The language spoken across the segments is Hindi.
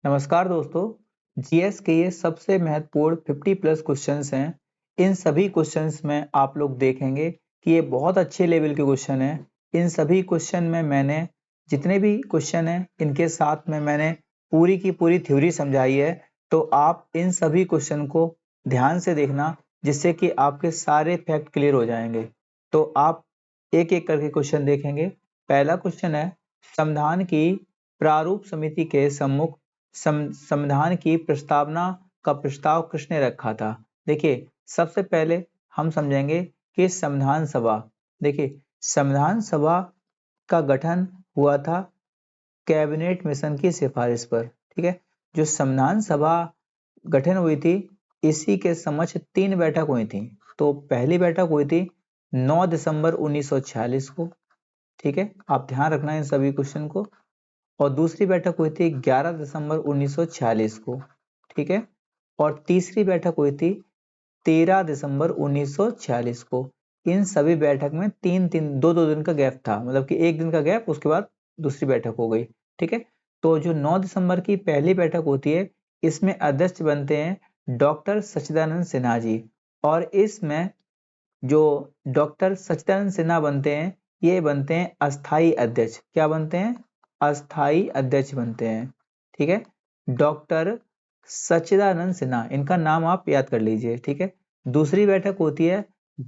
नमस्कार दोस्तों। जीएस के ये सबसे महत्वपूर्ण 50 प्लस क्वेश्चंस हैं। इन सभी क्वेश्चंस में आप लोग देखेंगे कि ये बहुत अच्छे लेवल के क्वेश्चन हैं। इन सभी क्वेश्चन में मैंने जितने भी क्वेश्चन हैं इनके साथ में मैंने पूरी की पूरी थ्योरी समझाई है। तो आप इन सभी क्वेश्चन को ध्यान से देखना, जिससे कि आपके सारे फैक्ट क्लियर हो जाएंगे। तो आप एक एक करके क्वेश्चन देखेंगे। पहला क्वेश्चन है, संविधान की प्रारूप समिति के सम्मुख संविधान की प्रस्तावना का प्रस्ताव किसने रखा था। देखिए, सबसे पहले हम समझेंगे कि संविधान सभा, देखिए संविधान सभा का गठन हुआ था कैबिनेट मिशन की सिफारिश पर। ठीक है, जो संविधान सभा गठन हुई थी इसी के समक्ष 3 बैठक हुई थी। तो पहली बैठक हुई थी 9 दिसंबर 1946 को। ठीक है, आप ध्यान रखना इन सभी क्वेश्चन को। और दूसरी बैठक हुई थी 11 दिसंबर 1946 को। ठीक है, और तीसरी बैठक हुई थी 13 दिसंबर 1946 को। इन सभी बैठक में दो दिन का गैप था, मतलब कि एक दिन का गैप, उसके बाद दूसरी बैठक हो गई। ठीक है, तो जो 9 दिसंबर की पहली बैठक होती है इसमें अध्यक्ष बनते हैं डॉक्टर सच्चिदानंद सिन्हा जी। और इसमें जो डॉक्टर सच्चिदानंद सिन्हा बनते हैं ये बनते हैं अस्थाई अध्यक्ष। क्या बनते हैं? अस्थाई अध्यक्ष बनते हैं। ठीक है, डॉक्टर सच्चिदानंद सिन्हा, इनका नाम आप याद कर लीजिए। ठीक है, दूसरी बैठक होती है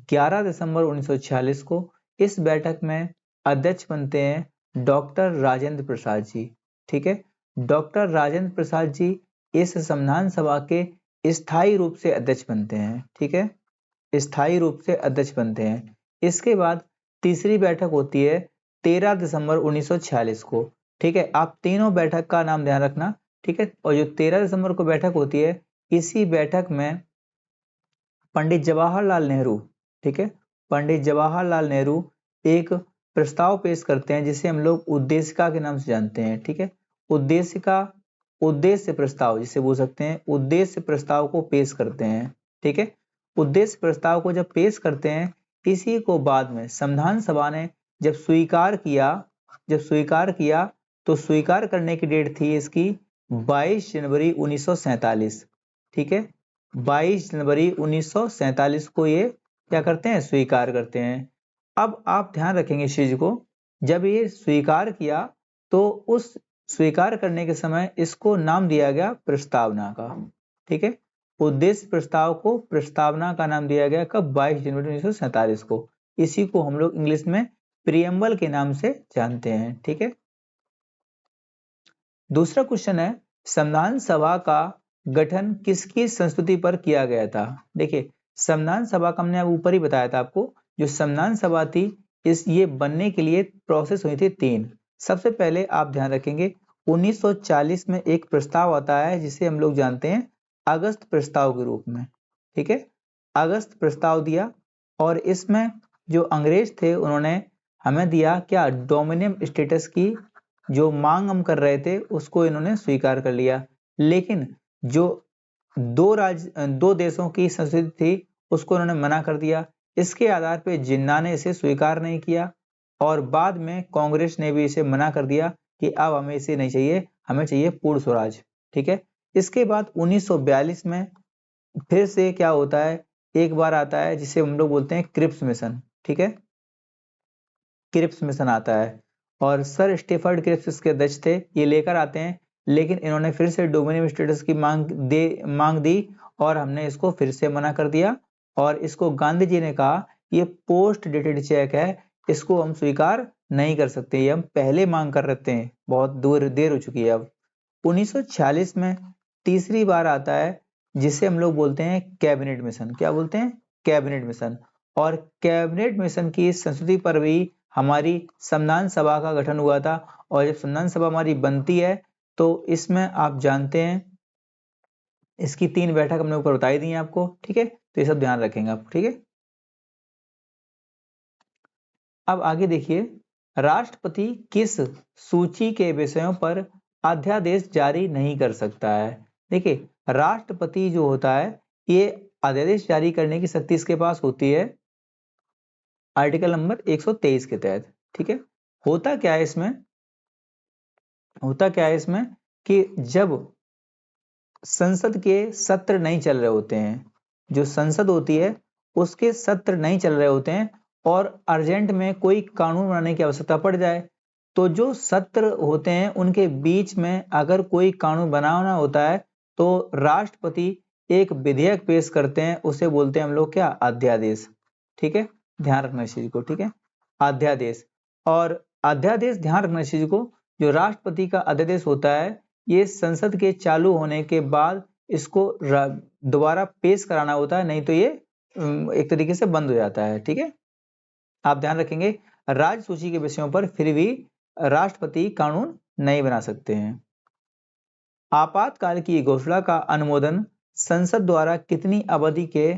11 दिसंबर 1946 को। इस बैठक में अध्यक्ष बनते हैं डॉक्टर राजेंद्र प्रसाद जी। ठीक है, डॉक्टर राजेंद्र प्रसाद जी इस संविधान सभा के स्थायी रूप से अध्यक्ष बनते हैं। ठीक है, स्थायी रूप से अध्यक्ष बनते हैं। इसके बाद तीसरी बैठक होती है 13 दिसंबर 1946 को। ठीक है, आप तीनों बैठक का नाम ध्यान रखना। ठीक है, और जो 13 दिसंबर को बैठक होती है इसी बैठक में पंडित जवाहरलाल नेहरू, ठीक है, पंडित जवाहरलाल नेहरू एक प्रस्ताव पेश करते हैं जिसे हम लोग उद्देशिका के नाम से जानते हैं। ठीक है, उद्देशिका, उद्देश्य प्रस्ताव जिसे बोल सकते हैं, उद्देश्य प्रस्ताव को पेश करते हैं। ठीक है, उद्देश्य प्रस्ताव को जब पेश करते हैं इसी को बाद में संविधान सभा ने जब स्वीकार किया तो स्वीकार करने की डेट थी इसकी 22 जनवरी 1947। ठीक है, 22 जनवरी 1947 को ये क्या करते हैं? स्वीकार करते हैं। अब आप ध्यान रखेंगे इस चीज को, जब ये स्वीकार किया तो उस स्वीकार करने के समय इसको नाम दिया गया प्रस्तावना का। ठीक है, उद्देश्य प्रस्ताव को प्रस्तावना का नाम दिया गया कब? 22 जनवरी 1947 को। इसी को हम लोग इंग्लिश में प्रियम्बल के नाम से जानते हैं। ठीक है, दूसरा क्वेश्चन है, संविधान सभा का गठन किसकी संस्तुति पर किया गया था। देखिए, संविधान सभा का हमने ऊपर ही बताया था आपको, जो संविधान सभा थी ये बनने के लिए प्रोसेस हुई थी 3। सबसे पहले आप ध्यान रखेंगे 1940 में एक प्रस्ताव आता है जिसे हम लोग जानते हैं अगस्त प्रस्ताव के रूप में। ठीक है, अगस्त प्रस्ताव दिया और इसमें जो अंग्रेज थे उन्होंने हमें दिया क्या? डोमिनियन स्टेटस की जो मांग हम कर रहे थे उसको इन्होंने स्वीकार कर लिया। लेकिन जो दो देशों की संस्कृति थी उसको इन्होंने मना कर दिया। इसके आधार पे जिन्ना ने इसे स्वीकार नहीं किया और बाद में कांग्रेस ने भी इसे मना कर दिया कि अब हमें इसे नहीं चाहिए, हमें चाहिए पूर्ण स्वराज। ठीक है, इसके बाद 1942 में फिर से क्या होता है, एक बार आता है जिसे हम लोग बोलते हैं क्रिप्स मिशन। ठीक है, क्रिप्स मिशन आता है और सर स्टीफर्ड क्रिप्स इसके अध्यक्ष थे। ये लेकर आते हैं लेकिन इन्होंने फिर से डोमिनियन स्टेटस की मांग दी और हमने इसको फिर से मना कर दिया। और इसको गांधी जी ने कहा ये पोस्ट डेटेड चेक है, इसको हम स्वीकार नहीं कर सकते, ये हम पहले मांग कर रहे हैं, बहुत देर हो चुकी है। अब 1946 में तीसरी बार आता है जिसे हम लोग बोलते हैं कैबिनेट मिशन। क्या बोलते हैं? Cabinet mission. और कैबिनेट मिशन की संस्कृति पर भी हमारी संविधान सभा का गठन हुआ था। और जब संविधान सभा हमारी बनती है तो इसमें आप जानते हैं इसकी 3 बैठक हमने ऊपर बताई दी है आपको। ठीक है, तो ये सब ध्यान रखेंगे आप। ठीक है, अब आगे देखिए, राष्ट्रपति किस सूची के विषयों पर अध्यादेश जारी नहीं कर सकता है। देखिए, राष्ट्रपति जो होता है ये अध्यादेश जारी करने की शक्ति इसके पास होती है आर्टिकल नंबर 123 के तहत। ठीक है, होता क्या है इसमें, होता क्या है इसमें कि जब संसद के सत्र नहीं चल रहे होते हैं, जो संसद होती है उसके सत्र नहीं चल रहे होते हैं और अर्जेंट में कोई कानून बनाने की आवश्यकता पड़ जाए, तो जो सत्र होते हैं उनके बीच में अगर कोई कानून बनाना होता है तो राष्ट्रपति एक विधेयक पेश करते हैं, उसे बोलते हैं हम लोग क्या, अध्यादेश। ठीक है, ध्यान रखना इस चीज को। ठीक है, अध्यादेश। और अध्यादेश, ध्यान रखना इस चीज को, जो राष्ट्रपति का अध्यादेश होता है ये संसद के चालू होने के बाद इसको दोबारा पेश कराना होता है, नहीं तो ये एक तरीके से बंद हो जाता है। ठीक है, आप ध्यान रखेंगे राज्य सूची के विषयों पर फिर भी राष्ट्रपति कानून नहीं बना सकते हैं। आपातकाल की घोषणा का अनुमोदन संसद द्वारा कितनी अवधि के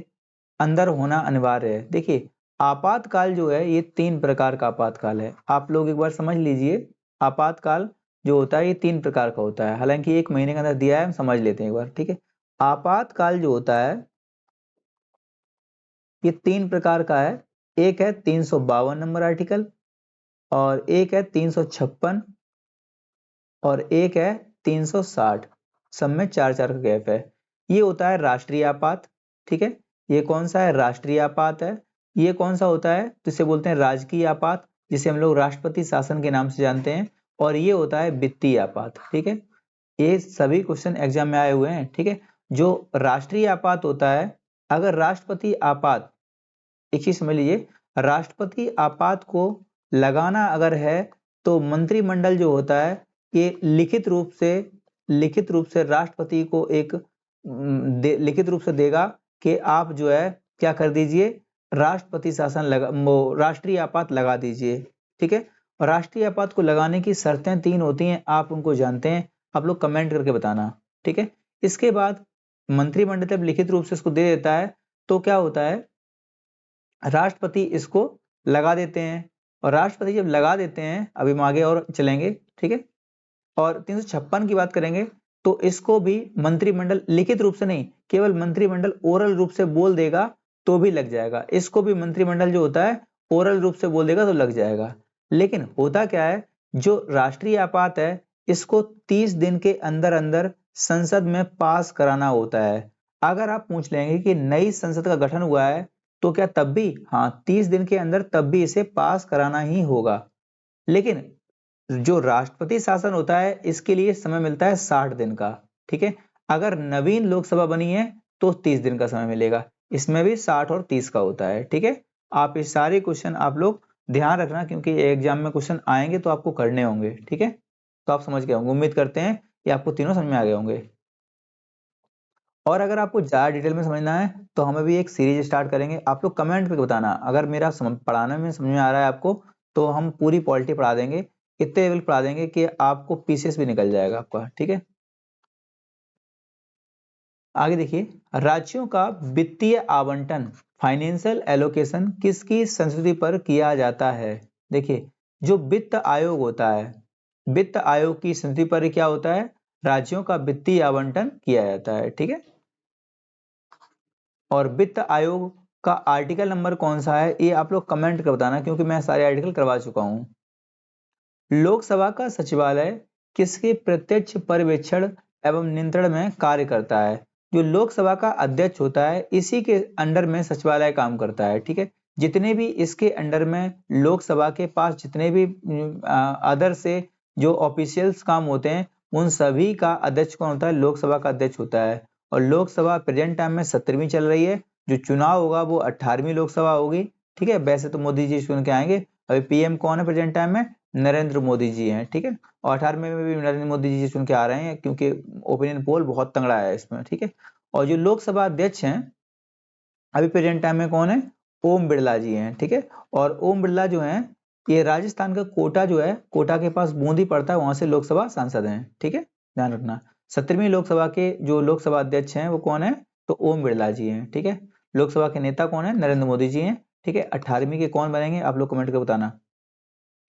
अंदर होना अनिवार्य है? देखिए, आपातकाल जो है ये 3 प्रकार का आपातकाल है, आप लोग एक बार समझ लीजिए। आपातकाल जो होता है ये 3 प्रकार का होता है, हालांकि 1 महीने के अंदर दिया है, हम समझ लेते हैं एक बार। ठीक है, आपातकाल जो होता है ये 3 प्रकार का है। एक है 352 नंबर आर्टिकल, और एक है 356, और एक है 360। सब में 4-4 का गैप है। ये होता है राष्ट्रीय आपात। ठीक है, ये कौन सा है, राष्ट्रीय आपात है। ये कौन सा होता है, तो इसे बोलते हैं राजकीय आपात, जिसे हम लोग राष्ट्रपति शासन के नाम से जानते हैं। और ये होता है वित्तीय आपात। ठीक है, ये सभी क्वेश्चन एग्जाम में आए हुए हैं। ठीक है, जो राष्ट्रीय आपात होता है, अगर राष्ट्रपति आपात, एक चीज समझ लीजिए, राष्ट्रपति आपात को लगाना अगर है तो मंत्रिमंडल जो होता है ये लिखित रूप से राष्ट्रपति को एक लिखित रूप से देगा कि आप जो है क्या कर दीजिए, राष्ट्रपति शासन लगा, राष्ट्रीय आपात लगा दीजिए। ठीक है, और राष्ट्रीय आपात को लगाने की शर्तें 3 होती हैं, आप उनको जानते हैं, आप लोग कमेंट करके बताना। ठीक है, इसके बाद मंत्रिमंडल जब लिखित रूप से इसको दे देता है तो क्या होता है, राष्ट्रपति इसको लगा देते हैं। और राष्ट्रपति जब लगा देते हैं, अभी हम आगे और चलेंगे। ठीक है, और 356 की बात करेंगे तो इसको भी मंत्रिमंडल लिखित रूप से नहीं, केवल मंत्रिमंडल ओरल रूप से बोल देगा तो भी लग जाएगा। इसको भी मंत्रिमंडल जो होता है ओरल रूप से बोल देगा तो लग जाएगा। लेकिन होता क्या है, जो राष्ट्रीय आपात है इसको 30 दिन के अंदर अंदर संसद में पास कराना होता है। अगर आप पूछ लेंगे कि नई संसद का गठन हुआ है तो क्या तब भी, हाँ 30 दिन के अंदर तब भी इसे पास कराना ही होगा। लेकिन जो राष्ट्रपति शासन होता है इसके लिए समय मिलता है 60 दिन का। ठीक है, अगर नवीन लोकसभा बनी है तो 30 दिन का समय मिलेगा, इसमें भी 60 और 30 का होता है। ठीक है, आप ये सारे क्वेश्चन आप लोग ध्यान रखना, क्योंकि एग्जाम में क्वेश्चन आएंगे तो आपको करने होंगे। ठीक है, तो आप समझ गए होंगे, उम्मीद करते हैं ये आपको तीनों समझ में आ गए होंगे। और अगर आपको ज्यादा डिटेल में समझना है तो हमें भी एक सीरीज स्टार्ट करेंगे, आप लोग कमेंट पे बताना अगर मेरा पढ़ाने में समझ में आ रहा है आपको, तो हम पूरी पॉलिटी पढ़ा देंगे, इतने लेवल पढ़ा देंगे कि आपको पीसीएस भी निकल जाएगा आपका। ठीक है, आगे देखिए, राज्यों का वित्तीय आवंटन, फाइनेंशियल एलोकेशन किसकी संस्कृति पर किया जाता है? देखिए, जो वित्त आयोग होता है, वित्त आयोग की संस्कृति पर क्या होता है, राज्यों का वित्तीय आवंटन किया जाता है। ठीक है, और वित्त आयोग का आर्टिकल नंबर कौन सा है ये आप लोग कमेंट कर बताना, क्योंकि मैं सारे आर्टिकल करवा चुका हूं। लोकसभा का सचिवालय किसके प्रत्यक्ष पर्यवेक्षण एवं नियंत्रण में कार्य करता है? जो लोकसभा का अध्यक्ष होता है इसी के अंडर में सचिवालय काम करता है। ठीक है, जितने भी इसके अंडर में लोकसभा के पास जितने भी अदर से जो ऑफिशियल्स काम होते हैं उन सभी का अध्यक्ष कौन होता है, लोकसभा का अध्यक्ष होता है। और लोकसभा प्रेजेंट टाइम में 17वीं चल रही है, जो चुनाव होगा वो 18वीं लोकसभा होगी। ठीक है, वैसे तो मोदी जी चुन के आएंगे, अभी पीएम कौन है प्रेजेंट टाइम में, नरेंद्र मोदी जी हैं। ठीक है, और 18वें में भी नरेंद्र मोदी जी चुन के आ रहे हैं, क्योंकि ओपिनियन पोल बहुत तगड़ा है इसमें। ठीक है, और जो लोकसभा अध्यक्ष हैं अभी प्रेजेंट टाइम में कौन है, ओम बिरला जी हैं। ठीक है, और ओम बिरला जो हैं ये राजस्थान का कोटा जो है, कोटा के पास बूंदी पड़ता है, वहां से लोकसभा सांसद हैं। ठीक है, ध्यान रखना, 17वीं लोकसभा के जो लोकसभा अध्यक्ष हैं वो कौन है, तो ओम बिरला जी हैं। ठीक है, लोकसभा के नेता कौन है, नरेंद्र मोदी जी हैं। ठीक है, 18वीं के कौन बनेंगे आप लोग कमेंट कर बताना,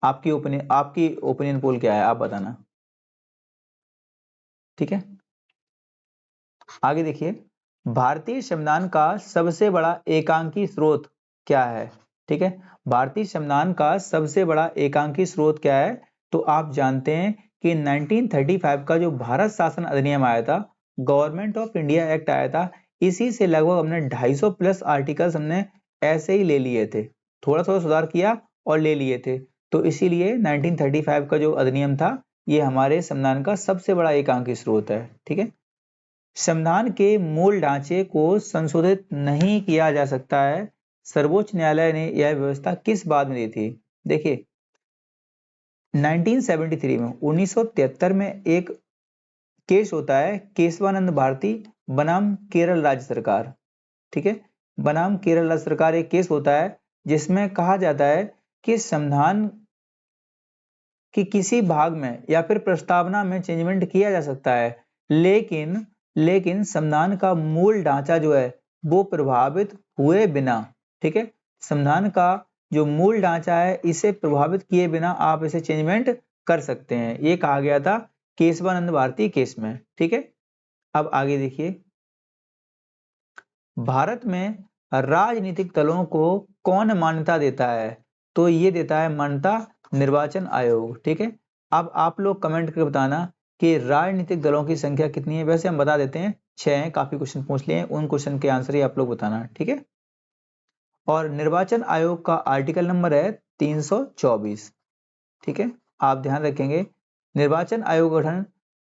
आपकी ओपिनियन पोल क्या है आप बताना। ठीक है, आगे देखिए, भारतीय संविधान का सबसे बड़ा एकांकी स्रोत क्या है? ठीक है, भारतीय संविधान का सबसे बड़ा एकांकी स्रोत क्या है? तो आप जानते हैं कि 1935 का जो भारत शासन अधिनियम आया था गवर्नमेंट ऑफ इंडिया एक्ट आया था, इसी से लगभग हमने 250 प्लस आर्टिकल्स हमने ऐसे ही ले लिए थे, थोड़ा थोड़ा सुधार किया और ले लिए थे। तो इसीलिए 1935 का जो अधिनियम था ये हमारे संविधान का सबसे बड़ा एकांकी स्रोत है। ठीक है, संविधान के मूल ढांचे को संशोधित नहीं किया जा सकता है। सर्वोच्च न्यायालय ने यह व्यवस्था किस बात में दी थी? देखिए 1973 में 1973 में एक केस होता है केशवानंद भारती बनाम केरल राज्य सरकार। ठीक है, बनाम केरल राज्य सरकार एक केस होता है जिसमें कहा जाता है कि संविधान कि किसी भाग में या फिर प्रस्तावना में चेंजमेंट किया जा सकता है, लेकिन संविधान का मूल ढांचा जो है वो प्रभावित हुए बिना। ठीक है, संविधान का जो मूल ढांचा है इसे प्रभावित किए बिना आप इसे चेंजमेंट कर सकते हैं, ये कहा गया था केशवानंद भारती केस में। ठीक है, अब आगे देखिए, भारत में राजनीतिक दलों को कौन मान्यता देता है? तो ये देता है मान्यता निर्वाचन आयोग। ठीक है, अब आप लोग कमेंट करके बताना कि राजनीतिक दलों की संख्या कितनी है। वैसे हम बता देते हैं 6 हैं, काफी क्वेश्चन पूछ लिए हैं, उन क्वेश्चन के आंसर ही आप लोग बताना। ठीक है, और निर्वाचन आयोग का आर्टिकल नंबर है 324। ठीक है, आप ध्यान रखेंगे निर्वाचन आयोग का गठन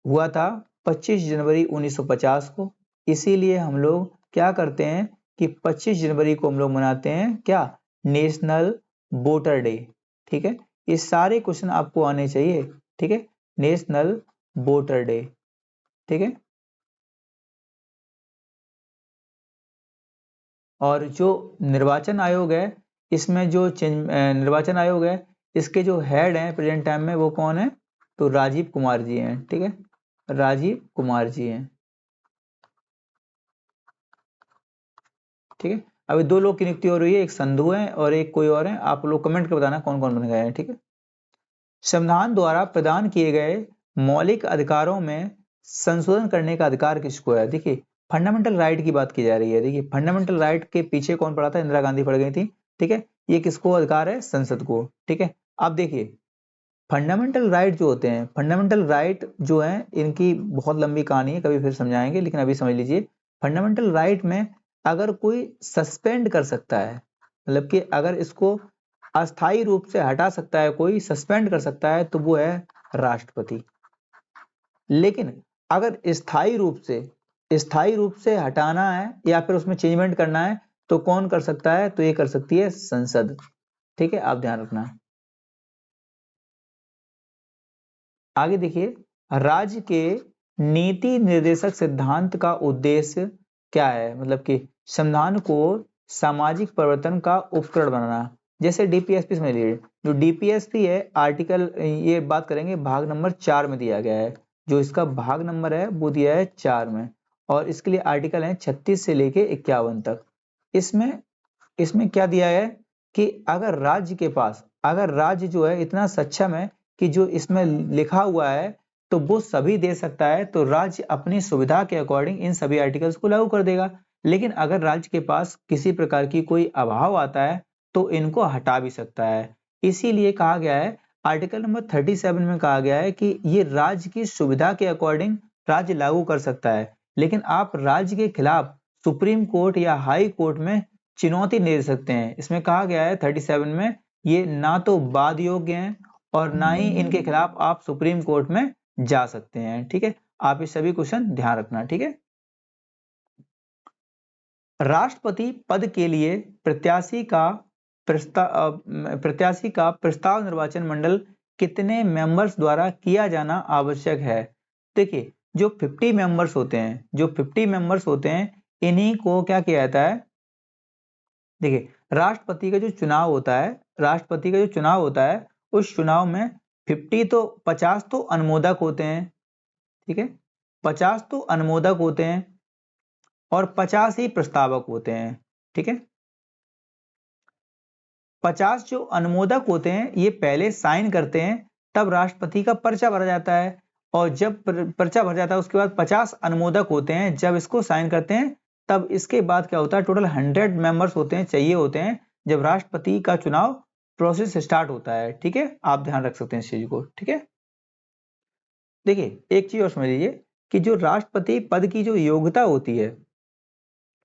हुआ था 25 जनवरी 1950 को, इसीलिए हम लोग क्या करते हैं कि 25 जनवरी को हम लोग मनाते हैं क्या, नेशनल वोटर डे। ठीक है, ये सारे क्वेश्चन आपको आने चाहिए। ठीक है, नेशनल वोटर डे। ठीक है, और जो निर्वाचन आयोग है इसमें जो निर्वाचन आयोग है इसके जो हेड हैं प्रेजेंट टाइम में वो कौन है? तो राजीव कुमार जी हैं। ठीक है, राजीव कुमार जी हैं। ठीक है, अभी 2 लोग की नियुक्ति हो रही है, एक संधू है और एक कोई और है, आप लोग कमेंट कर बताना कौन कौन बन गए हैं। ठीक है, संविधान द्वारा प्रदान किए गए मौलिक अधिकारों में संशोधन करने का अधिकार किसको है? देखिए फंडामेंटल राइट की बात की जा रही है। देखिए फंडामेंटल राइट के पीछे कौन पड़ा था? इंदिरा गांधी पड़ गई थी। ठीक है, ये किसको अधिकार है? संसद को। ठीक है, अब देखिए फंडामेंटल राइट जो होते हैं, फंडामेंटल राइट जो है इनकी बहुत लंबी कहानी है, कभी फिर समझाएंगे, लेकिन अभी समझ लीजिए फंडामेंटल राइट में अगर कोई सस्पेंड कर सकता है, मतलब कि अगर इसको अस्थाई रूप से हटा सकता है, कोई सस्पेंड कर सकता है, तो वो है राष्ट्रपति। लेकिन अगर स्थायी रूप से हटाना है या फिर उसमें चेंजमेंट करना है तो कौन कर सकता है? तो ये कर सकती है संसद। ठीक है, आप ध्यान रखना। आगे देखिए, राज्य के नीति निर्देशक सिद्धांत का उद्देश्य क्या है? मतलब कि संविधान को सामाजिक परिवर्तन का उपकरण बनाना। जैसे डीपीएसपी समझ लीजिए, जो डीपीएसपी है आर्टिकल, ये बात करेंगे भाग नंबर 4 में दिया गया है, जो इसका भाग नंबर है वो दिया है 4 में, और इसके लिए आर्टिकल है 36 से लेके 51 तक। इसमें इसमें क्या दिया है कि अगर राज्य जो है इतना सक्षम है कि जो इसमें लिखा हुआ है तो वो सभी दे सकता है, तो राज्य अपनी सुविधा के अकॉर्डिंग इन सभी आर्टिकल्स को लागू कर देगा। लेकिन अगर राज्य के पास किसी प्रकार की कोई अभाव आता है तो इनको हटा भी सकता है। इसीलिए कहा गया है आर्टिकल नंबर 37 में कहा गया है कि ये राज्य की सुविधा के अकॉर्डिंग राज्य लागू कर सकता है, लेकिन आप राज्य के खिलाफ सुप्रीम कोर्ट या हाई कोर्ट में चुनौती नहीं दे सकते हैं। इसमें कहा गया है 37 में, ये ना तो वाद योग्य हैं और ना ही इनके खिलाफ आप सुप्रीम कोर्ट में जा सकते हैं। ठीक है, आप इस सभी क्वेश्चन ध्यान रखना। ठीक है, राष्ट्रपति पद के लिए प्रत्याशी का प्रस्ताव निर्वाचन मंडल कितने मेंबर्स द्वारा किया जाना आवश्यक है? देखिए जो 50 मेंबर्स होते हैं इन्हीं को क्या किया जाता है? देखिए राष्ट्रपति का जो चुनाव होता है उस चुनाव में 50 तो अनुमोदक होते हैं। ठीक है, 50 तो अनुमोदक होते हैं और 50 ही प्रस्तावक होते हैं। ठीक है, 50 जो अनुमोदक होते हैं ये पहले साइन करते हैं, तब राष्ट्रपति का पर्चा भरा जाता है, और जब पर्चा भर जाता है उसके बाद 50 अनुमोदक होते हैं, जब इसको साइन करते हैं तब इसके बाद क्या होता है, टोटल 100 मेंबर्स चाहिए होते हैं जब राष्ट्रपति का चुनाव प्रोसेस स्टार्ट होता है। ठीक है, आप ध्यान रख सकते हैं इस चीज को। ठीक है, देखिए एक चीज और समझ लीजिए कि जो राष्ट्रपति पद की जो योग्यता होती है,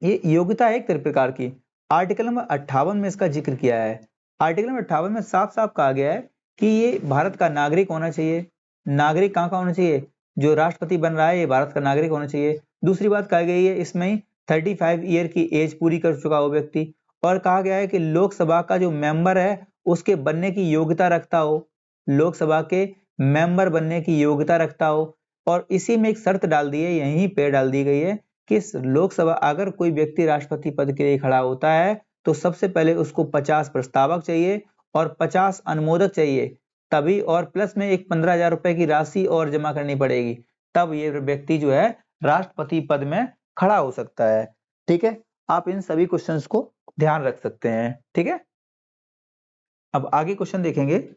ये योग्यता है एक प्रकार की। आर्टिकल नंबर 58 में इसका जिक्र किया है। आर्टिकल नंबर 58 में साफ साफ कहा गया है कि ये भारत का नागरिक होना चाहिए। नागरिक कहाँ का होना चाहिए? जो राष्ट्रपति बन रहा है ये भारत का नागरिक होना चाहिए। दूसरी बात कही गई है इसमें 35 ईयर की एज पूरी कर चुका हो व्यक्ति, और कहा गया है कि लोकसभा का जो मेंबर है उसके बनने की योग्यता रखता हो, लोकसभा के मेंबर बनने की योग्यता रखता हो। और इसी में एक शर्त डाल दी है, यहीं पे डाल दी गई है कि लोकसभा अगर कोई व्यक्ति राष्ट्रपति पद के लिए खड़ा होता है तो सबसे पहले उसको 50 प्रस्तावक चाहिए और 50 अनुमोदक चाहिए, तभी, और प्लस में एक 15,000 रुपए की राशि और जमा करनी पड़ेगी, तब ये व्यक्ति जो है राष्ट्रपति पद में खड़ा हो सकता है। ठीक है, आप इन सभी क्वेश्चंस को ध्यान रख सकते हैं। ठीक है, अब आगे क्वेश्चन देखेंगे।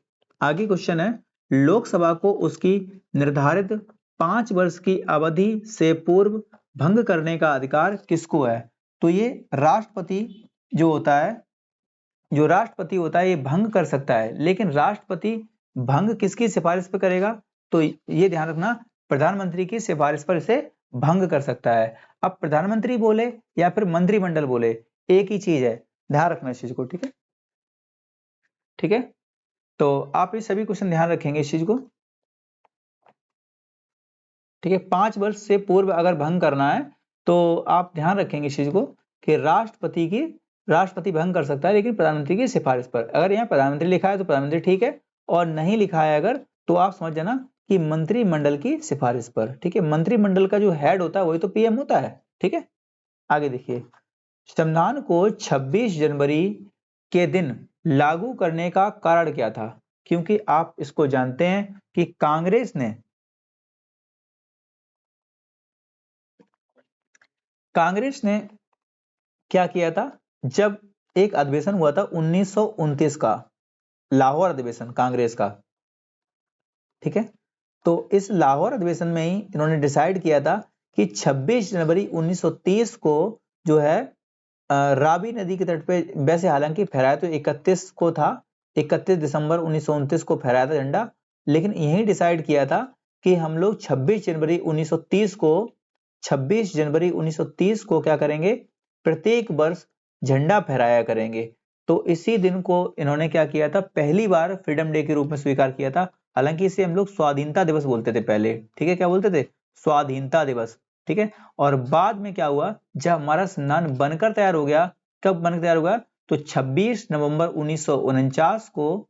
आगे क्वेश्चन है, लोकसभा को उसकी निर्धारित 5 वर्ष की अवधि से पूर्व भंग करने का अधिकार किसको है? तो ये राष्ट्रपति जो होता है, जो राष्ट्रपति होता है ये भंग कर सकता है, लेकिन राष्ट्रपति भंग किसकी सिफारिश पर करेगा? तो ये ध्यान रखना, प्रधानमंत्री की सिफारिश पर इसे भंग कर सकता है। अब प्रधानमंत्री बोले या फिर मंत्रिमंडल बोले, एक ही चीज है, ध्यान रखना इस चीज को। ठीक है, ठीक है, तो आप ये सभी क्वेश्चन ध्यान रखेंगे इस चीज को। ठीक है, 5 वर्ष से पूर्व अगर भंग करना है तो आप ध्यान रखेंगे इस चीज को कि राष्ट्रपति भंग कर सकता है लेकिन प्रधानमंत्री की सिफारिश पर। अगर यहाँ प्रधानमंत्री लिखा है तो प्रधानमंत्री ठीक है, और नहीं लिखा है अगर तो आप समझ जाना कि मंत्रिमंडल की सिफारिश पर। ठीक है, मंत्रिमंडल का जो हेड होता है वही तो पीएम होता है। ठीक है, आगे देखिए, संविधान को 26 जनवरी के दिन लागू करने का कारण क्या था? क्योंकि आप इसको जानते हैं कि कांग्रेस ने क्या किया था, जब एक अधिवेशन हुआ था 1929 का, लाहौर अधिवेशन कांग्रेस का। ठीक है, तो इस लाहौर अधिवेशन में ही इन्होंने डिसाइड किया था कि 26 जनवरी 1930 को जो है रावी नदी के तट पे, वैसे हालांकि फहराया तो 31 को था, 31 दिसंबर 1929 को फहराया था झंडा, लेकिन यही डिसाइड किया था कि हम लोग 26 जनवरी 1930 को 26 जनवरी 1930 को क्या करेंगे, प्रत्येक वर्ष झंडा फहराया करेंगे। तो इसी दिन को इन्होंने क्या किया था, पहली बार फ्रीडम डे के रूप में स्वीकार किया था। हालांकि इसे हम लोग स्वाधीनता दिवस बोलते थे पहले। ठीक है, क्या बोलते थे? स्वाधीनता दिवस। ठीक है, और बाद में क्या हुआ, जब हमारा संविधान बनकर तैयार हो गया, कब बनकर तैयार हुआ, तो 26 नवंबर 1949 को,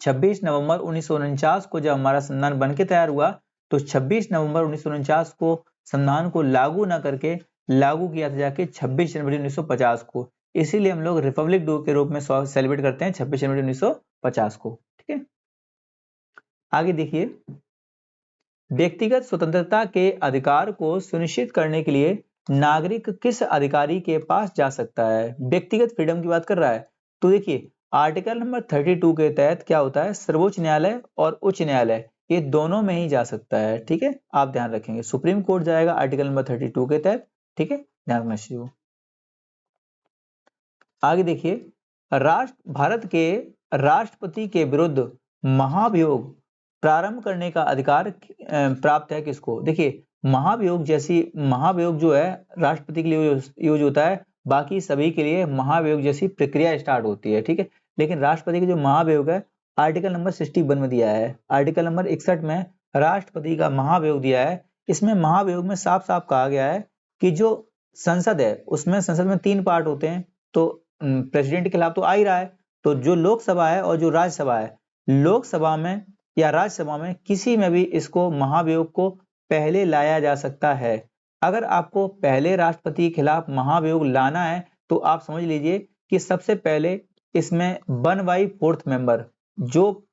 26 नवंबर 1949 को जब हमारा संविधान बनकर तैयार हुआ, तो 26 नवंबर 1949 को संविधान को लागू ना करके लागू किया था जाके 26 जनवरी 1950 को। इसीलिए हम लोग रिपब्लिक डे के रूप में सेलिब्रेट करते हैं 26 जनवरी 1950 को। ठीक है, आगे देखिए, व्यक्तिगत स्वतंत्रता के अधिकार को सुनिश्चित करने के लिए नागरिक किस अधिकारी के पास जा सकता है? व्यक्तिगत फ्रीडम की बात कर रहा है, तो देखिए आर्टिकल नंबर 32 के तहत क्या होता है, सर्वोच्च न्यायालय और उच्च न्यायालय ये दोनों में ही जा सकता है। ठीक है, आप ध्यान रखेंगे, सुप्रीम कोर्ट जाएगा आर्टिकल नंबर 32 के तहत। ठीक है, ध्यान रखना चाहिए। आगे देखिए, भारत के राष्ट्रपति के विरुद्ध महाभियोग प्रारंभ करने का अधिकार प्राप्त है किसको? देखिए, महाभियोग जो है राष्ट्रपति के लिए यूज होता है, बाकी सभी के लिए महाभियोग जैसी प्रक्रिया स्टार्ट होती है। ठीक है, लेकिन राष्ट्रपति का जो महाभियोग है आर्टिकल नंबर 61 में दिया है, आर्टिकल नंबर 61 में राष्ट्रपति का महाभियोग दिया है। इसमें महाभियोग में साफ साफ कहा गया है कि जो संसद है उसमें, संसद में 3 पार्ट होते हैं, तो प्रेसिडेंट के खिलाफ तो आ ही रहा है, तो जो लोकसभा है और जो राज्यसभा है, लोकसभा में या राज्यसभा में किसी में भी इसको महाभियोग को पहले लाया जा सकता है। अगर आपको पहले राष्ट्रपति के खिलाफ महाभियोग लाना है तो आप समझ लीजिए कि सबसे पहले इसमें 1/4 मेंबर जो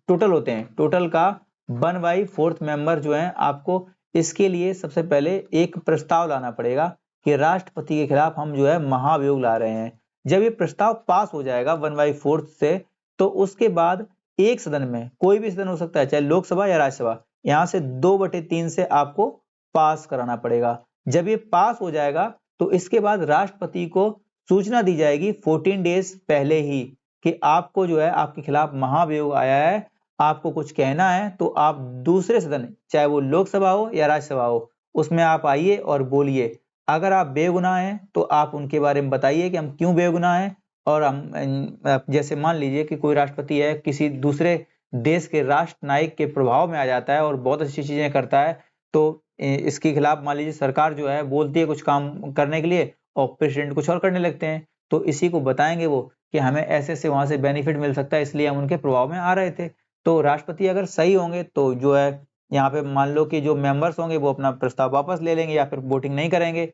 टोटल होते हैं, टोटल का 1/4 मेंबर जो है, आपको इसके लिए सबसे पहले एक प्रस्ताव लाना पड़ेगा कि राष्ट्रपति के खिलाफ हम जो है महाभियोग ला रहे हैं। जब ये प्रस्ताव पास हो जाएगा 1/4 से, तो उसके बाद एक सदन में, कोई भी सदन हो सकता है, चाहे लोकसभा या राज्यसभा, यहां से 2/3 से आपको पास कराना पड़ेगा। जब ये पास हो जाएगा तो इसके बाद राष्ट्रपति को सूचना दी जाएगी 14 डेज पहले ही कि आपको जो है आपके खिलाफ महाभियोग आया है, आपको कुछ कहना है तो आप दूसरे सदन, चाहे वो लोकसभा हो या राज्यसभा हो, उसमें आप आइए और बोलिए। अगर आप बेगुनाह हैं तो आप उनके बारे में बताइए कि हम क्यों बेगुनाह हैं। और हम जैसे मान लीजिए कि कोई राष्ट्रपति है, किसी दूसरे देश के राष्ट्र नायक के प्रभाव में आ जाता है और बहुत अच्छी चीजें करता है, तो इसके खिलाफ मान लीजिए सरकार जो है बोलती है कुछ काम करने के लिए और प्रेसिडेंट कुछ और करने लगते हैं, तो इसी को बताएंगे वो कि हमें ऐसे से वहां से बेनिफिट मिल सकता है, इसलिए हम उनके प्रभाव में आ रहे थे। तो राष्ट्रपति अगर सही होंगे तो जो है यहाँ पे मान लो कि जो मेंबर्स होंगे वो अपना प्रस्ताव वापस ले लेंगे या फिर वोटिंग नहीं करेंगे,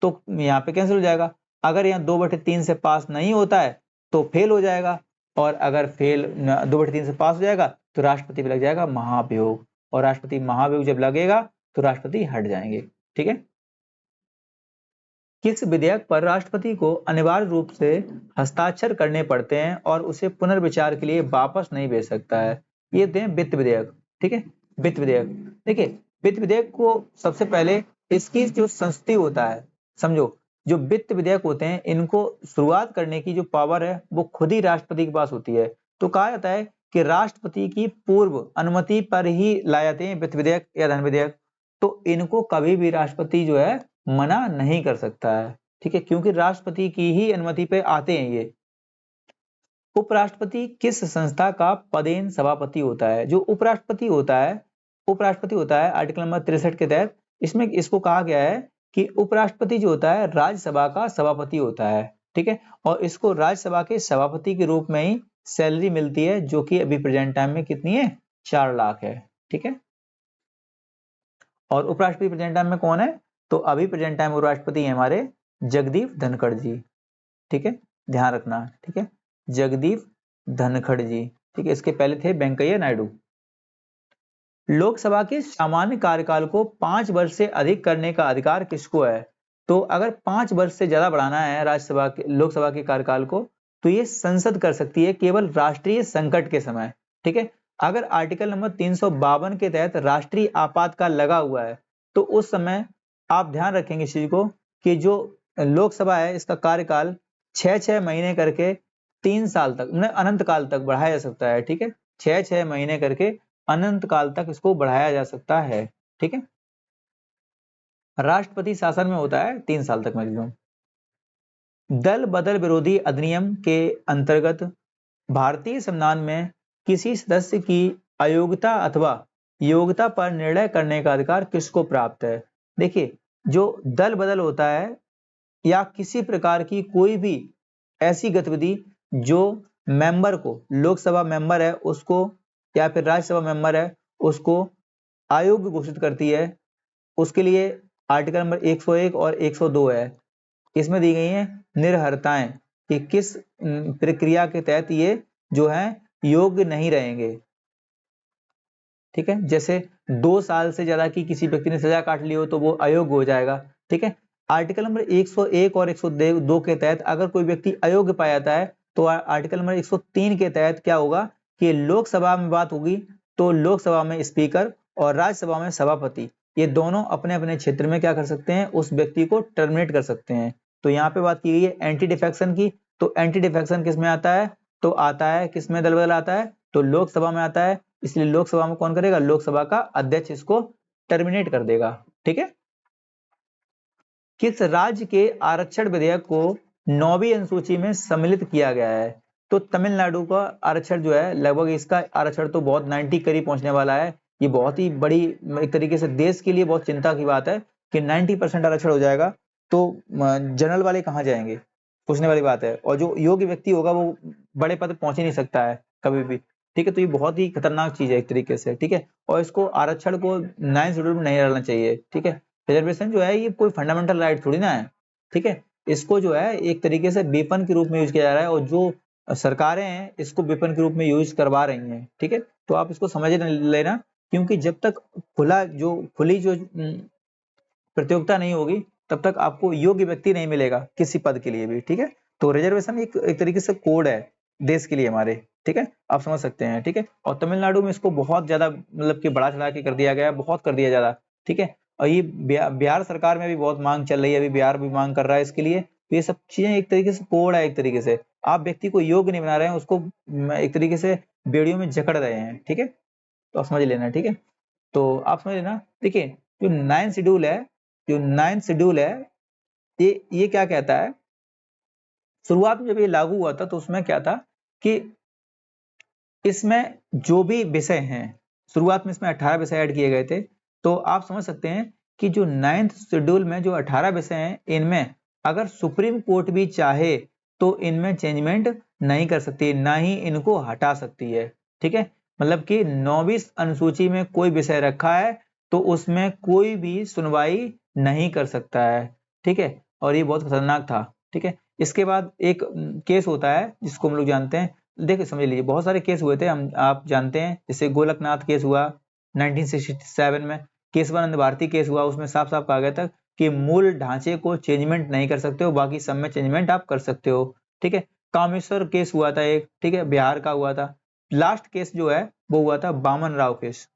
तो यहाँ पे कैंसिल हो जाएगा। अगर यहाँ 2/3 से पास नहीं होता है तो फेल हो जाएगा, और अगर फेल 2/3 से पास हो जाएगा तो राष्ट्रपति पे लग जाएगा महाभियोग, और राष्ट्रपति महाभियोग जब लगेगा तो राष्ट्रपति हट जाएंगे। ठीक है। किस विधेयक पर राष्ट्रपति को अनिवार्य रूप से हस्ताक्षर करने पड़ते हैं और उसे पुनर्विचार के लिए वापस नहीं भेज सकता है? ये होते हैं वित्त विधेयक। ठीक है, वित्त विधेयक। देखिए, वित्त विधेयक को सबसे पहले इसकी जो संस्तुति होता है, समझो, जो वित्त विधेयक होते हैं इनको शुरुआत करने की जो पावर है वो खुद ही राष्ट्रपति के पास होती है। तो कहा जाता है कि राष्ट्रपति की पूर्व अनुमति पर ही लाए जाते हैं वित्त विधेयक या धन विधेयक। तो इनको कभी भी राष्ट्रपति जो है मना नहीं कर सकता है। ठीक है, क्योंकि राष्ट्रपति की ही अनुमति पे आते हैं ये। उपराष्ट्रपति किस संस्था का पदेन सभापति होता है? जो उपराष्ट्रपति होता है आर्टिकल नंबर 63 के तहत, इसमें इसको कहा गया है कि उपराष्ट्रपति जो होता है राज्यसभा का सभापति होता है। ठीक है, और इसको राज्यसभा के सभापति के रूप में ही सैलरी मिलती है, जो कि अभी प्रेजेंट टाइम में कितनी है? 4 लाख है। ठीक है, और उपराष्ट्रपति प्रेजेंट टाइम में कौन है? तो अभी प्रेजेंट टाइम उपराष्ट्रपति है हमारे जगदीप धनखड़ जी। ठीक है, ध्यान रखना। ठीक है, जगदीप धनखड़ जी। ठीक है, इसके पहले थे वेंकैया नायडू। लोकसभा के सामान्य कार्यकाल को 5 वर्ष से अधिक करने का अधिकार किसको है? तो अगर 5 वर्ष से ज्यादा बढ़ाना है लोकसभा के कार्यकाल को, तो ये संसद कर सकती है केवल राष्ट्रीय संकट के समय। ठीक है, अगर आर्टिकल नंबर 352 के तहत राष्ट्रीय आपातकाल लगा हुआ है तो उस समय आप ध्यान रखेंगे इस चीज को कि जो लोकसभा है इसका कार्यकाल 6 महीने करके 3 साल तक, अनंत काल तक बढ़ाया जा सकता है। ठीक है, 6 महीने करके अनंत काल तक इसको बढ़ाया जा सकता है। ठीक है, राष्ट्रपति शासन में होता है 3 साल तक मैक्सिमम। दल बदल विरोधी अधिनियम के अंतर्गत भारतीय संविधान में किसी सदस्य की अयोग्यता अथवा योग्यता पर निर्णय करने का अधिकार किसको प्राप्त है? देखिए, जो दल बदल होता है या किसी प्रकार की कोई भी ऐसी गतिविधि जो मेंबर को, लोकसभा मेंबर है उसको या फिर राज्यसभा मेंबर है उसको अयोग्य घोषित करती है, उसके लिए आर्टिकल नंबर 101 और 102 है। इसमें दी गई हैं निर्हरताएं कि किस प्रक्रिया के तहत ये जो है योग्य नहीं रहेंगे। ठीक है, जैसे 2 साल से ज्यादा की किसी व्यक्ति ने सजा काट ली हो तो वो अयोग्य हो जाएगा। ठीक है, आर्टिकल नंबर 101 और 102 के तहत अगर कोई व्यक्ति अयोग्य पाया जाता है तो आर्टिकल नंबर 103 के तहत क्या होगा कि लोकसभा में बात होगी तो लोकसभा में स्पीकर और राज्यसभा में सभापति, ये दोनों अपने अपने क्षेत्र में क्या कर सकते हैं? उस व्यक्ति को टर्मिनेट कर सकते हैं। तो यहाँ पे बात की गई है एंटी डिफेक्शन की, तो एंटी डिफेक्शन किस में आता है? तो आता है किसमें दल बदल आता है? तो लोकसभा में आता है। इसलिए लोकसभा में कौन करेगा? लोकसभा का अध्यक्ष इसको टर्मिनेट कर देगा। ठीक है, किस राज्य के आरक्षण विधेयक को 9वीं अनुसूची में सम्मिलित किया गया है? तो तमिलनाडु का आरक्षण जो है, लगभग इसका आरक्षण तो बहुत 90 करीब पहुंचने वाला है। ये बहुत ही बड़ी एक तरीके से देश के लिए बहुत चिंता की बात है कि 90% आरक्षण हो जाएगा तो जनरल वाले कहाँ जाएंगे? पूछने वाली बात है। और जो योग्य व्यक्ति होगा वो बड़े पद पहुंच ही नहीं सकता है कभी भी। ठीक है, तो ये बहुत ही खतरनाक चीज है एक तरीके से। ठीक है, और इसको आरक्षण को 9 शेड्यूल में नहीं डालना चाहिए। ठीक है, रिजर्वेशन जो है ये कोई फंडामेंटल राइट थोड़ी ना है। ठीक है, इसको जो है एक तरीके से वेपन के रूप में यूज किया जा रहा है और जो सरकारें हैं इसको वेपन के रूप में यूज करवा रही हैं। ठीक है, तो आप इसको समझ लेना, क्योंकि जब तक खुली जो प्रतियोगिता नहीं होगी तब तक आपको योग्य व्यक्ति नहीं मिलेगा किसी पद के लिए भी। ठीक है, तो रिजर्वेशन एक तरीके से कोड है देश के लिए हमारे। ठीक है, आप समझ सकते हैं। ठीक है, और तमिलनाडु में इसको बहुत ज्यादा मतलब कि बढ़ा चढ़ा के कर दिया गया, बहुत कर दिया ज्यादा। ठीक है, और ये बिहार सरकार में भी बहुत मांग चल रही है, अभी बिहार भी मांग कर रहा है इसके लिए। तो ये सब चीजें एक तरीके से कोड है, एक तरीके से आप व्यक्ति को योग्य नहीं बना रहे हैं, उसको एक तरीके से बेड़ियों में जकड़ रहे हैं, ठीक है। तो आप समझ लेना, ठीक है। तो आप समझ लेना, देखिए जो 9 शेड्यूल है, जो 9 शेड्यूल है, ये क्या कहता है, शुरुआत में जब ये लागू हुआ था तो उसमें क्या था कि इसमें जो भी विषय हैं, शुरुआत में इसमें 18 विषय ऐड किए गए थे। तो आप समझ सकते हैं कि जो 9th शेड्यूल में जो 18 विषय हैं, इनमें अगर सुप्रीम कोर्ट भी चाहे तो इनमें चेंजमेंट नहीं कर सकती, ना ही इनको हटा सकती है, ठीक है। मतलब कि 9वीं अनुसूची में कोई विषय रखा है तो उसमें कोई भी सुनवाई नहीं कर सकता है, ठीक है। और ये बहुत खतरनाक था, ठीक है। इसके बाद एक केस होता है जिसको हम लोग जानते हैं, देखिए समझ लीजिए, बहुत सारे केस हुए थे, हम आप जानते हैं, जैसे गोलकनाथ केस हुआ 1967 में, केशवानंद भारती केस हुआ, उसमें साफ साफ कहा गया था कि मूल ढांचे को चेंजमेंट नहीं कर सकते हो, बाकी सब में चेंजमेंट आप कर सकते हो, ठीक है। कामेश्वर केस हुआ था एक, ठीक है, बिहार का हुआ था। लास्ट केस जो है वो हुआ था बामन राव केस,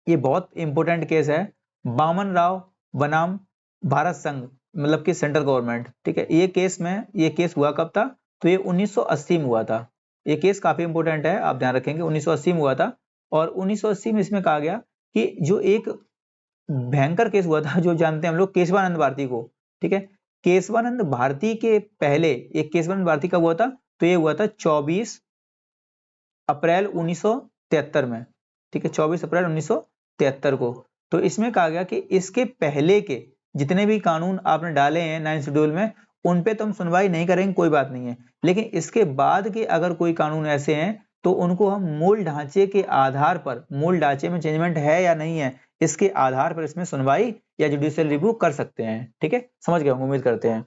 ये बहुत इंपॉर्टेंट केस है। बामन राव बनाम भारत संघ, मतलब कि सेंट्रल गवर्नमेंट, ठीक है। ये केस हुआ कब था, तो ये 1980 में हुआ था। ये केस काफी इंपॉर्टेंट है, आप ध्यान रखेंगे, 1980 में हुआ था। और 1980 में इसमें कहा गया कि जो एक भयंकर केस हुआ था, जो जानते हैं हम लोग, केशवानंद भारती को, ठीक है। केशवानंद भारती के पहले एक केशवानंद भारती का हुआ था, तो ये हुआ था 24 अप्रैल 1973 में, ठीक है, 24 अप्रैल 1973 को। तो इसमें कहा गया कि इसके पहले के जितने भी कानून आपने डाले हैं 9 शेड्यूल में, उन पे तो हम सुनवाई नहीं करेंगे, कोई बात नहीं है, लेकिन इसके बाद के अगर कोई कानून ऐसे हैं तो उनको हम मूल ढांचे के आधार पर, मूल ढांचे में चेंजमेंट है या नहीं है, इसके आधार पर इसमें सुनवाई या जुडिशियल रिव्यू कर सकते हैं, ठीक है। समझ गए, उम्मीद करते हैं।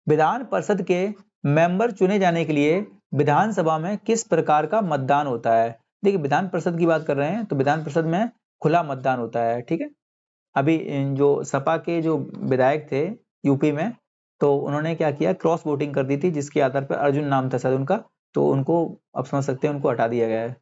विधान परिषद के मेंबर चुने जाने के लिए विधानसभा में किस प्रकार का मतदान होता है। देखिए विधान परिषद की बात कर रहे हैं तो विधान परिषद में खुला मतदान होता है, ठीक है। अभी जो सपा के जो विधायक थे यूपी में, तो उन्होंने क्या किया, क्रॉस वोटिंग कर दी थी, जिसके आधार पर अर्जुन नाम था शायद उनका, तो उनको आप समझ सकते हैं उनको हटा दिया गया है।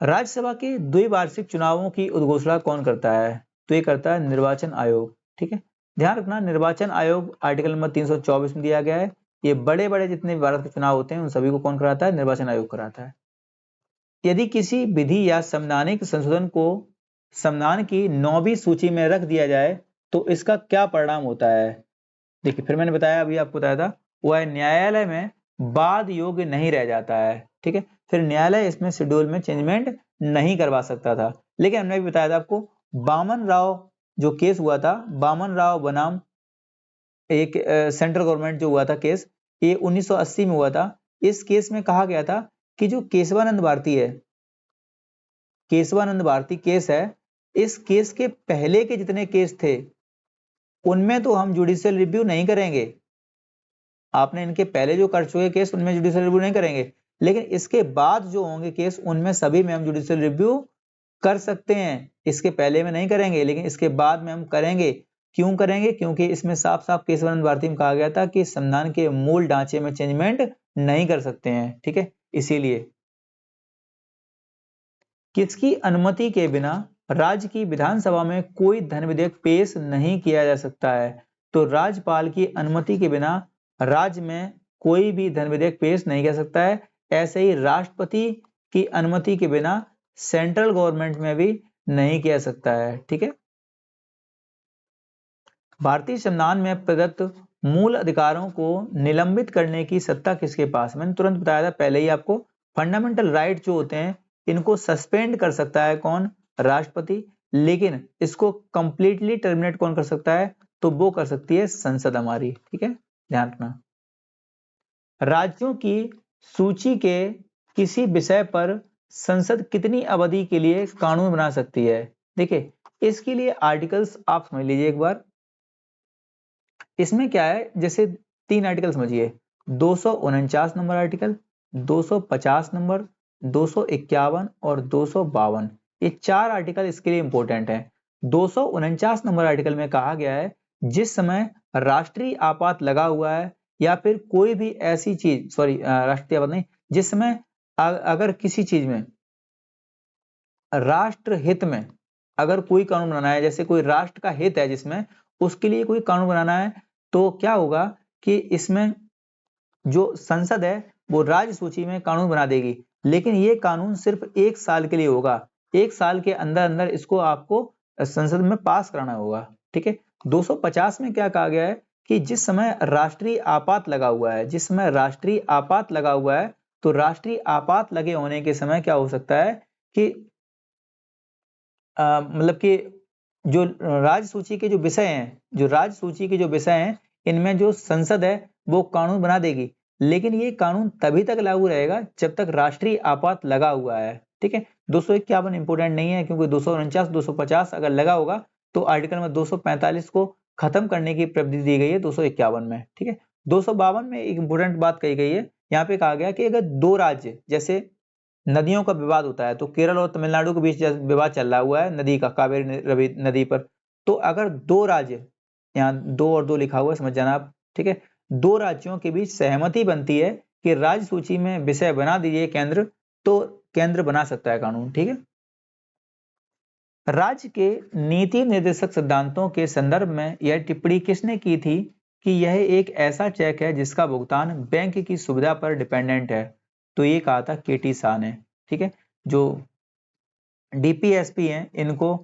राज्यसभा के द्विवार्षिक चुनावों की उद्घोषणा कौन करता है, तो ये करता है निर्वाचन आयोग, ठीक है। ध्यान रखना, निर्वाचन आयोग आर्टिकल नंबर 324 में दिया गया है। ये बड़े बड़े जितने भी भारत के चुनाव होते हैं उन सभी को कौन कराता है, निर्वाचन आयोग कराता है। यदि किसी विधि या संवैधानिक संशोधन को संविधान की 9वीं सूची में रख दिया जाए तो इसका क्या परिणाम होता है। देखिए फिर मैंने बताया, अभी आपको बताया था, वह न्यायालय में वाद योग्य नहीं रह जाता है, ठीक है। फिर न्यायालय इसमें शेड्यूल में चेंजमेंट नहीं करवा सकता था। लेकिन हमने भी बताया था आपको, बामन राव जो केस हुआ था, बामन राव बनाम एक सेंट्रल गवर्नमेंट जो हुआ था केस, ये 1980 में हुआ था। इस केस में कहा गया था कि जो केशवानंद भारती है, केशवानंद भारती केस है, इस केस के पहले के जितने केस थे उनमें तो हम जुडिशियल रिव्यू नहीं करेंगे, आपने इनके पहले जो कर चुके केस उनमें जुडिशियल रिव्यू नहीं करेंगे, लेकिन इसके बाद जो होंगे केस उनमें सभी में हम जुडिशियल रिव्यू कर सकते हैं। इसके पहले में नहीं करेंगे, लेकिन इसके बाद में हम करेंगे। क्यों करेंगे, क्योंकि इसमें साफ साफ केशवानंद भारती में कहा गया था कि संविधान के मूल ढांचे में चेंजमेंट नहीं कर सकते हैं, ठीक है। इसीलिए किसकी अनुमति के बिना राज्य की विधानसभा में कोई धन विधेयक पेश नहीं किया जा सकता है, तो राज्यपाल की अनुमति के बिना राज्य में कोई भी धन विधेयक पेश नहीं कर सकता है। ऐसे ही राष्ट्रपति की अनुमति के बिना सेंट्रल गवर्नमेंट में भी नहीं किया सकता है, ठीक है। भारतीय संविधान में प्रदत्त मूल अधिकारों को निलंबित करने की सत्ता किसके पास, मैंने तुरंत बताया था पहले ही आपको, फंडामेंटल राइट जो होते हैं इनको सस्पेंड कर सकता है कौन, राष्ट्रपति, लेकिन इसको कंप्लीटली टर्मिनेट कौन कर सकता है, तो वो कर सकती है संसद हमारी, ठीक है, ध्यान रखना। राज्यों की सूची के किसी विषय पर संसद कितनी अवधि के लिए कानून बना सकती है। देखिए इसके लिए आर्टिकल्स आप समझ लीजिए एक बार। इसमें क्या है, जैसे 3 आर्टिकल समझिए, 249 नंबर आर्टिकल, 250 नंबर, 251 और 252, ये 4 आर्टिकल इसके लिए इंपॉर्टेंट है। 249 नंबर आर्टिकल में कहा गया है, जिस समय राष्ट्रीय आपात लगा हुआ है या फिर कोई भी ऐसी चीज, सॉरी राष्ट्रीय आपात नहीं, जिस समय अगर किसी चीज में राष्ट्र हित में अगर कोई कानून बनाना है, जैसे कोई राष्ट्र का हित है जिसमें, उसके लिए कोई कानून बनाना है तो क्या होगा कि इसमें जो संसद है वो राज्य सूची में कानून बना देगी, लेकिन ये कानून सिर्फ 1 साल के लिए होगा। 1 साल के अंदर अंदर इसको आपको संसद में पास कराना होगा, ठीक है। 250 में क्या कहा गया है कि जिस समय राष्ट्रीय आपात लगा हुआ है, जिस समय राष्ट्रीय आपात लगा हुआ है, तो राष्ट्रीय आपात लगे होने के समय क्या हो सकता है कि मतलब कि जो राज्य सूची के जो विषय हैं, जो राज्य सूची के जो विषय हैं, इनमें जो संसद है वो कानून बना देगी, लेकिन ये कानून तभी तक लागू रहेगा जब तक राष्ट्रीय आपात लगा हुआ है, ठीक है। 251 इंपोर्टेंट नहीं है, क्योंकि 249 250 अगर लगा होगा तो आर्टिकल में 245 को खत्म करने की प्रविधि दी गई है 251 में, ठीक है। 252 में एक इंपोर्टेंट बात कही गई है, यहाँ पे कहा गया कि अगर दो राज्य, जैसे नदियों का विवाद होता है, तो केरल और तमिलनाडु के बीच विवाद चल रहा हुआ है नदी का, कावेरी रवि नदी पर, तो अगर दो राज्य, यहाँ 2 और 2 लिखा हुआ है, समझ जाना आप, ठीक है, दो राज्यों के बीच सहमति बनती है कि राज्य सूची में विषय बना दीजिए केंद्र, तो केंद्र बना सकता है कानून, ठीक है। राज्य के नीति निर्देशक सिद्धांतों के संदर्भ में यह टिप्पणी किसने की थी कि यह एक ऐसा चेक है जिसका भुगतान बैंक की सुविधा पर डिपेंडेंट है? तो ये कहा था केटी शाह ने, ठीक है। जो डीपीएसपी हैं, इनको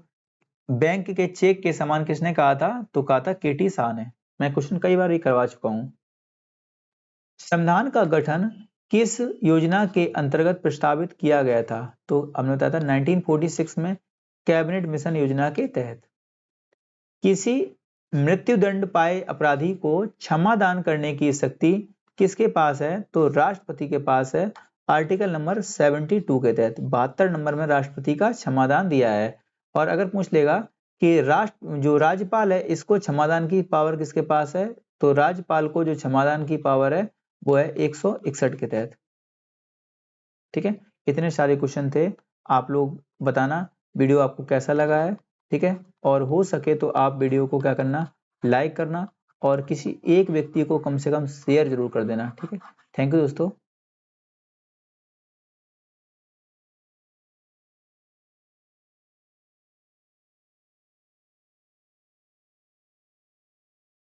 बैंक के चेक के समान किसने कहा था? तो कहा था केटी शाह ने। मैं क्वेश्चन कई बार ही करवा चुका हूं। संविधान का गठन किस योजना के अंतर्गत प्रस्तावित किया गया था? तो हमने बताया था 1946 में कैबिनेट मिशन योजना के तहत। किसी मृत्युदंड पाए अपराधी को क्षमा दान करने की शक्ति किसके पास है? तो राष्ट्रपति के पास है, आर्टिकल नंबर 72 के तहत। 72 नंबर में राष्ट्रपति का क्षमादान दिया है। और अगर पूछ लेगा कि जो राज्यपाल है, इसको क्षमादान की पावर किसके पास है? तो राज्यपाल को जो क्षमादान की पावर है वो है 161 के तहत, ठीक है। इतने सारे क्वेश्चन थे, आप लोग बताना वीडियो आपको कैसा लगा है, ठीक है। और हो सके तो आप वीडियो को क्या करना, लाइक करना, और किसी एक व्यक्ति को कम से कम शेयर जरूर कर देना, ठीक है। थैंक यू दोस्तों।